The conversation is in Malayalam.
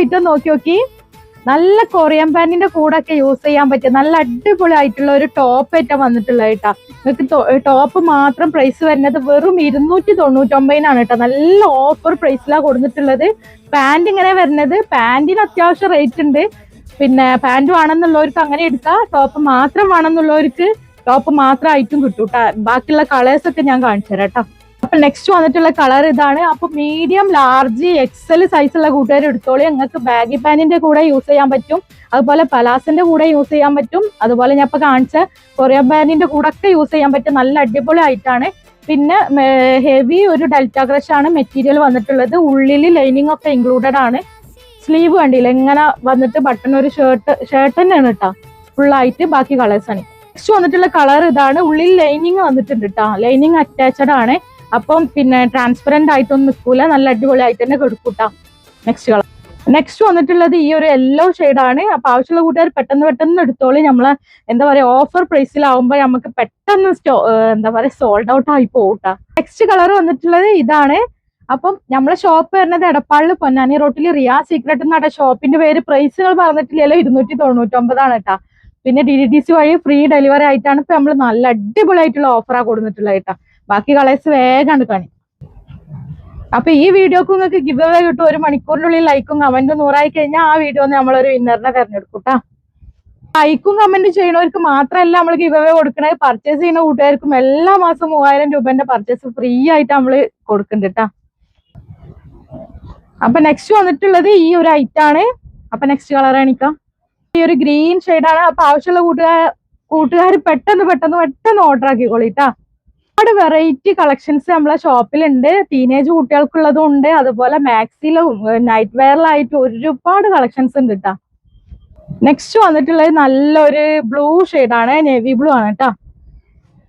ഐറ്റം നോക്കി നല്ല കൊറിയൻ പാന്റിന്റെ കൂടെ ഒക്കെ യൂസ് ചെയ്യാൻ പറ്റിയ നല്ല അടിപൊളി ആയിട്ടുള്ള ഒരു ടോപ്പ് ഏറ്റവും വന്നിട്ടുള്ളത് കേട്ടോ. നിങ്ങൾക്ക് ടോപ്പ് മാത്രം പ്രൈസ് വരുന്നത് വെറും 299 കേട്ടോ. നല്ല ഓഫർ പ്രൈസിലാണ് കൊടുത്തിട്ടുള്ളത്. പാന്റ് ഇങ്ങനെ വരുന്നത്, പാന്റിന് അത്യാവശ്യം റേറ്റ് ഉണ്ട്. പിന്നെ പാന്റ് വേണമെന്നുള്ളവർക്ക് അങ്ങനെ എടുക്കാം, ടോപ്പ് മാത്രം വേണമെന്നുള്ളവർക്ക് ടോപ്പ് മാത്രമായിട്ടും കിട്ടും കേട്ടോ. ബാക്കിയുള്ള കളേഴ്സ് ഒക്കെ ഞാൻ കാണിച്ചു തരാം കേട്ടോ. അപ്പൊ നെക്സ്റ്റ് വന്നിട്ടുള്ള കളർ ഇതാണ്. അപ്പൊ മീഡിയം, ലാർജ്, എക്സൽ സൈസുള്ള കൂട്ടുകാർ എടുത്തോളി. നിങ്ങൾക്ക് ബാഗി പാന്റിന്റെ കൂടെ യൂസ് ചെയ്യാൻ പറ്റും, അതുപോലെ പലാസിന്റെ കൂടെ യൂസ് ചെയ്യാൻ പറ്റും, അതുപോലെ ഞാൻ ഇപ്പൊ കാണിച്ച കൊറിയൻ പാന്റിന്റെ കൂടെ ഒക്കെ യൂസ് ചെയ്യാൻ പറ്റും. നല്ല അടിപൊളി ആയിട്ടാണ്. പിന്നെ ഹെവി ഒരു ഡെൽറ്റ ക്രഷ് ആണ് മെറ്റീരിയൽ വന്നിട്ടുള്ളത്. ഉള്ളിൽ ലൈനിങ് ഒക്കെ ഇൻക്ലൂഡഡ് ആണ്. സ്ലീവ് കണ്ടില്ല എങ്ങനെ വന്നിട്ട് ബട്ടൺ ഒരു ഷർട്ട് തന്നെയാണ് കേട്ടോ. ഫുള്ളായിട്ട് ബാക്കി കളേഴ്സ് ആണ്. നെക്സ്റ്റ് വന്നിട്ടുള്ള കളർ ഇതാണ്. ഉള്ളിൽ ലൈനിങ് വന്നിട്ടുണ്ട് കേട്ടോ. ലൈനിങ് അറ്റാച്ച്ഡ് ആണ്. അപ്പം പിന്നെ ട്രാൻസ്പെറന്റ് ആയിട്ടൊന്നും നിൽക്കൂല, നല്ല അടിപൊളി ആയിട്ട് തന്നെ കൊടുക്കൂട്ടാ. Next colour. നെക്സ്റ്റ് വന്നിട്ടുള്ളത് ഈ ഒരു യെല്ലോ ആണ്. അപ്പൊ ആവശ്യമുള്ള കൂട്ടുകാർ പെട്ടെന്ന് എടുത്തോളി. നമ്മളെ എന്താ പറയാ ഓഫർ പ്രൈസിലാവുമ്പോൾ നമുക്ക് പെട്ടെന്ന് എന്താ പറയാ സോൾഡ് ഔട്ട് ആയി പോകൂട്ടാ. നെക്സ്റ്റ് കളർ വന്നിട്ടുള്ളത് ഇതാണ്. അപ്പം നമ്മളെ ഷോപ്പ് വരുന്നത് എടപ്പാളിൽ പൊന്നാനി റോട്ടിൽ റിയാ സീക്രട്ട് എന്നാണ് ഷോപ്പിന്റെ പേര്. പ്രൈസുകൾ പറഞ്ഞിട്ടില്ലല്ലോ, 299 കേട്ടാ. പിന്നെ DDTC വഴി ഫ്രീ ഡെലിവറി ആയിട്ടാണ് ഇപ്പൊ നമ്മൾ നല്ല അടിപൊളി ആയിട്ടുള്ള ഓഫറാ കൊടുത്തിട്ടുള്ളത് കേട്ടാ. ബാക്കി കളേഴ്സ് വേഗമാണ് കാണി. അപ്പൊ ഈ വീഡിയോക്ക് നിങ്ങൾക്ക് ഗിവ് അവേ കിട്ടും. 1 മണിക്കൂറിനുള്ളിൽ ലൈക്കും കമന്റും 100 കഴിഞ്ഞാൽ ആ വീഡിയോ നമ്മളൊരു വിന്നറിനെ തെരഞ്ഞെടുക്കൂട്ടാ. ലൈക്കും കമന്റ് ചെയ്യണവർക്ക് മാത്രമല്ല നമ്മൾ ഗിവ് അവേ കൊടുക്കണത്, പർച്ചേസ് ചെയ്യുന്ന കൂട്ടുകാർക്കും എല്ലാ മാസം 3000 രൂപന്റെ പർച്ചേസ് ഫ്രീ ആയിട്ട് നമ്മള് കൊടുക്കുന്നുണ്ട് കേട്ടാ. അപ്പൊ നെക്സ്റ്റ് വന്നിട്ടുള്ളത് ഈ ഒരു ഐറ്റാണ്. അപ്പൊ നെക്സ്റ്റ് കളർ കാണിക്കാം. ഈ ഒരു ഗ്രീൻ ആണ്. അപ്പൊ ആവശ്യമുള്ള കൂട്ടുകാർ പെട്ടെന്ന് ഓർഡർ ആക്കിക്കോളിട്ടാ. ഒരുപാട് വെറൈറ്റി കളക്ഷൻസ് നമ്മളെ ഷോപ്പിലുണ്ട്. ടീനേജ് കുട്ടികൾക്കുള്ളതും ഉണ്ട്, അതുപോലെ മാക്സിലും നൈറ്റ് വെയറിലായിട്ട് ഒരുപാട് കളക്ഷൻസ് ഉണ്ട് കേട്ടാ. നെക്സ്റ്റ് വന്നിട്ടുള്ളത് നല്ലൊരു ബ്ലൂ ആണ്, നേവി ബ്ലൂ ആണ് കേട്ടാ.